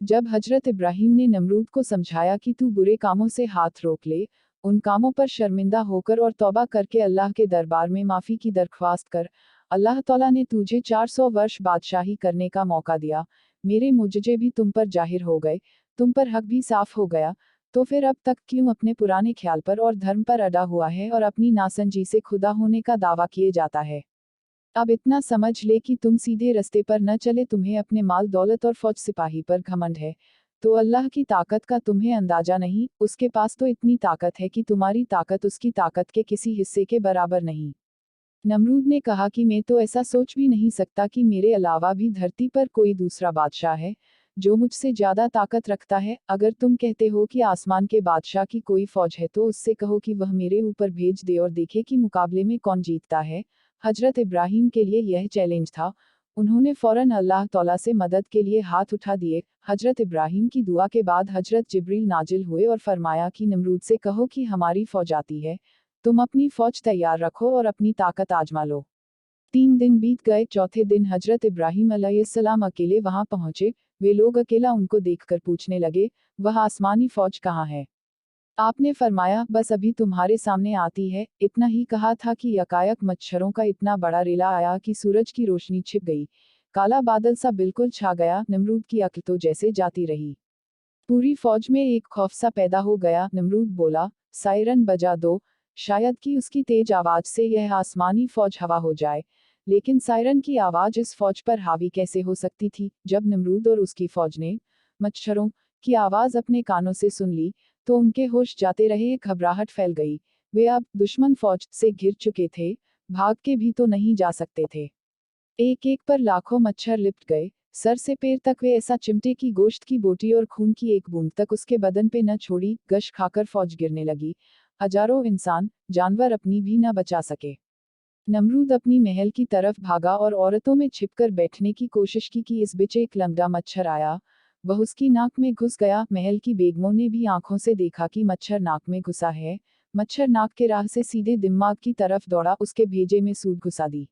जब हजरत इब्राहिम ने नमरूद को समझाया कि तू बुरे कामों से हाथ रोक ले, उन कामों पर शर्मिंदा होकर और तौबा करके अल्लाह के दरबार में माफ़ी की दरख्वास्त कर, अल्लाह ताला ने तुझे 400 वर्ष बादशाही करने का मौका दिया, मेरे मुजज़े भी तुम पर जाहिर हो गए, तुम पर हक भी साफ हो गया, तो फिर अब तक क्यों अपने पुराने ख्याल पर और धर्म पर अड़ा हुआ है और अपनी नासंजी से खुदा होने का दावा किए जाता है। अब इतना समझ ले कि तुम सीधे रास्ते पर न चले, तुम्हें अपने माल दौलत और फौज सिपाही पर घमंड है, तो अल्लाह की ताकत का तुम्हें अंदाजा नहीं, उसके पास तो इतनी ताकत है कि तुम्हारी ताकत उसकी ताकत के किसी हिस्से के बराबर नहीं। नमरूद ने कहा कि मैं तो ऐसा सोच भी नहीं सकता कि मेरे अलावा भी धरती पर कोई दूसरा बादशाह है, जो मुझसे ज्यादा ताकत रखता है। अगर तुम कहते हो कि आसमान के बादशाह की कोई फौज है तो उससे कहो कि वह मेरे ऊपर भेज दे और देखे कि मुकाबले में कौन जीतता है। हजरत इब्राहिम के लिए यह चैलेंज था। उन्होंने फौरन अल्लाह तौला से मदद के लिए हाथ उठा दिए। हजरत इब्राहिम की दुआ के बाद हजरत जिब्रील नाजिल हुए और फरमाया कि नमरूद से कहो कि हमारी फौज आती है, तुम अपनी फौज तैयार रखो और अपनी ताकत आजमा लो। 3 दिन बीत गए। चौथे दिन हजरत इब्राहिम अलैहिस्सलाम अकेले वहां पहुंचे। वे लोग अकेला उनको देखकर पूछने लगे, वह आसमानी फौज कहाँ है? आपने फरमाया, बस अभी तुम्हारे सामने आती है। इतना ही कहा था कि यकायक मच्छरों का इतना बड़ा रेला आया कि सूरज की रोशनी छिप गई, काला बादल सा बिल्कुल छा गया। नमरूद की अक्ल तो जैसे जाती रही। पूरी फौज में एक खौफ सा पैदा हो गया। नमरूद बोला, सायरन बजा दो, शायद कि उसकी तेज आवाज से यह आसमानी फौज हवा हो जाए। लेकिन सायरन की आवाज इस फौज पर हावी कैसे हो सकती थी? जब नमरूद और उसकी फौज ने मच्छरों की आवाज अपने कानों से सुन ली, तो उनके होश जाते रहे, एक घबराहट फैल गई। वे अब दुश्मन फौज से घिर चुके थे, भाग के भी तो नहीं जा सकते थे। एक एक पर लाखों मच्छर लिपट गए, सर से पैर तक वे ऐसा चिमटे की गोश्त की बोटी और खून की एक बूंद तक उसके बदन पे न छोड़ी। गश खाकर फौज गिरने लगी। हजारों इंसान, जानवर अपनी भी न बचा सके। नमरूद अपनी महल की तरफ भागा और औरतों में छिपकर बैठने की कोशिश की कि इस बीच एक लंगड़ा मच्छर आया, वह उसकी नाक में घुस गया। महल की बेगमों ने भी आंखों से देखा कि मच्छर नाक में घुसा है। मच्छर नाक के राह से सीधे दिमाग की तरफ दौड़ा, उसके भेजे में सूद घुसा दी।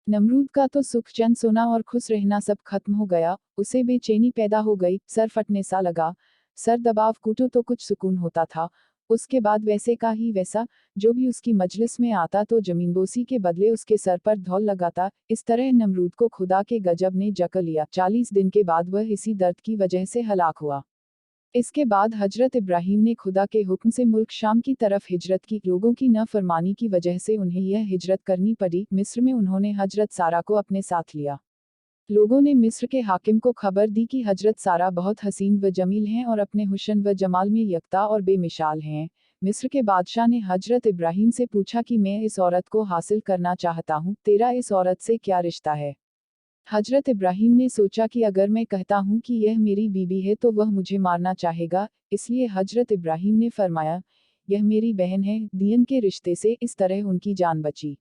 नमरूद का तो सुख चैन सोना और खुश रहना सब खत्म हो गया। उसे बेचैनी पैदा हो गई, सर फटने सा लगा। सर दबाव कूटो तो कुछ सुकून होता था। उसके बाद वैसे का ही वैसा, जो भी उसकी मजलिस में आता तो जमीनबोसी के बदले उसके सर पर धौल लगाता। इस तरह नमरूद को खुदा के गजब ने जकड़ लिया। 40 दिन के बाद वह इसी दर्द की वजह से हलाक हुआ। इसके बाद हजरत इब्राहिम ने खुदा के हुक्म से मुल्क शाम की तरफ हिजरत की। लोगों की नाफरमानी की वजह से उन्हें यह हिजरत करनी पड़ी। मिस्र में उन्होंने हजरत सारा को अपने साथ लिया। लोगों ने मिस्र के हाकिम को खबर दी कि हजरत सारा बहुत हसीन व जमील हैं और अपने हुस्न व जमाल में यकता और बेमिसाल हैं। मिस्र के बादशाह ने हजरत इब्राहिम से पूछा कि मैं इस औरत को हासिल करना चाहता हूँ, तेरा इस औरत से क्या रिश्ता है? हजरत इब्राहिम ने सोचा कि अगर मैं कहता हूँ कि यह मेरी बीबी है तो वह मुझे मारना चाहेगा, इसलिए हजरत इब्राहिम ने फरमाया, यह मेरी बहन है। दियन के रिश्ते से इस तरह उनकी जान बची।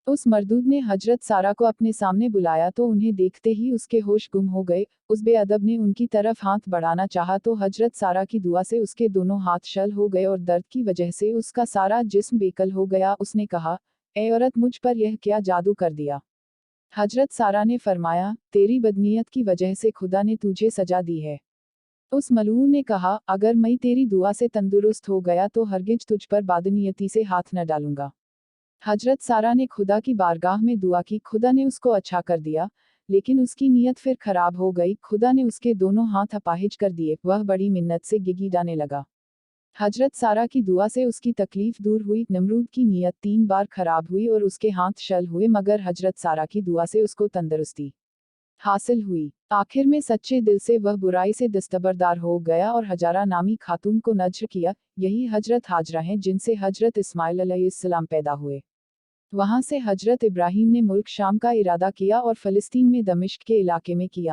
उस मर्दूद ने हजरत सारा को अपने सामने बुलाया तो उन्हें देखते ही उसके होश गुम हो गए। उस बेअदब ने उनकी तरफ हाथ बढ़ाना चाहा तो हजरत सारा की दुआ से उसके दोनों हाथ शल हो गए और दर्द की वजह से उसका सारा जिस्म बेकल हो गया। उसने कहा, ए औरत, मुझ पर यह क्या जादू कर दिया? हजरत सारा ने फरमाया, तेरी बदनीयत की वजह से खुदा ने तुझे सजा दी है। उस मलऊन ने कहा, अगर मैं तेरी दुआ से तंदुरुस्त हो गया तो हरगिज तुझ पर बदनीयती से हाथ न डालूंगा। हजरत सारा ने खुदा की बारगाह में दुआ की, खुदा ने उसको अच्छा कर दिया, लेकिन उसकी नीयत फिर खराब हो गई। खुदा ने उसके दोनों हाथ अपाहिज कर दिए। वह बड़ी मिन्नत से गिगीडाने लगा। हजरत सारा की दुआ से उसकी तकलीफ दूर हुई। नमरूद की नीयत 3 बार खराब हुई और उसके हाथ शल हुए, मगर हजरत सारा की दुआ से उसको तंदुरुस्ती हासिल हुई। आखिर में सच्चे दिल से वह बुराई से दस्तबरदार हो गया और हजारा नामी खातून को नज्र किया। यही हजरत हाजरा हैं जिनसे हजरत इस्माइल अलैहिस्सलाम पैदा हुए। वहां से हजरत इब्राहिम ने मुल्क शाम का इरादा किया और फलस्तीन में दमिश्क के इलाके में किया।